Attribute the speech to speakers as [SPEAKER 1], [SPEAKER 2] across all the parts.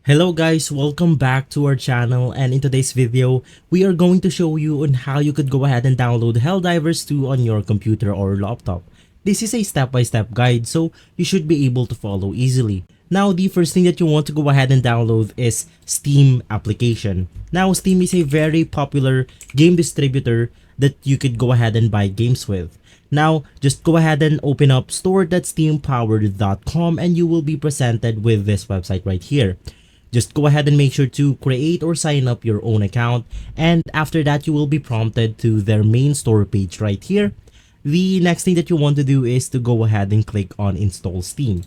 [SPEAKER 1] Hello guys, welcome back to our channel, and in today's video, we are going to show you on how you could go ahead and download Helldivers 2 on your computer or laptop. This is a step-by-step guide, so you should be able to follow easily. Now, the first thing that you want to go ahead and download is Steam application. Now, Steam is a very popular game distributor that you could go ahead and buy games with. Now, just go ahead and open up store.steampowered.com and you will be presented with this website right here. Just go ahead and make sure to create or sign up your own account, and after that you will be prompted to their main store page right here. The next thing that you want to do is to go ahead and click on install Steam.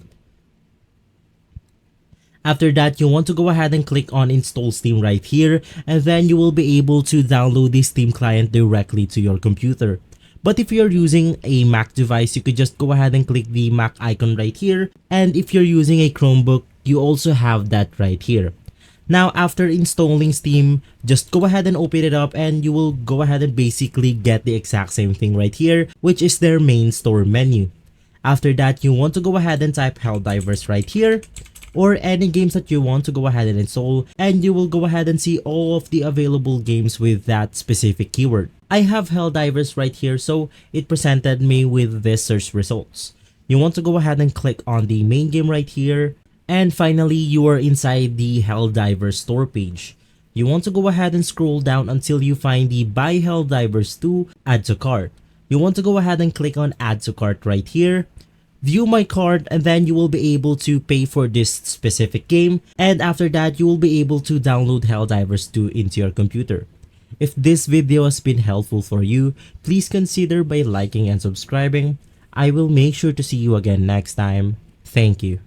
[SPEAKER 1] After that, you want to go ahead and click on install Steam right here, and then you will be able to download the Steam client directly to your computer. But if you're using a Mac device, you could just go ahead and click the Mac icon right here, and if you're using a Chromebook, you also have that right here. Now, after installing Steam, just go ahead and open it up and you will go ahead and basically get the exact same thing right here, which is their main store menu. After that, you want to go ahead and type Helldivers right here, or any games that you want to go ahead and install, and you will go ahead and see all of the available games with that specific keyword. I have Helldivers right here, so it presented me with this search results. You want to go ahead and click on the main game right here, and finally you are inside the Helldivers store page. You want to go ahead and scroll down until you find the Buy Helldivers 2 Add to Cart. You want to go ahead and click on Add to Cart right here, view my cart, and then you will be able to pay for this specific game, and after that you will be able to download Helldivers 2 into your computer. If this video has been helpful for you, please consider by liking and subscribing. I will make sure to see you again next time. Thank you.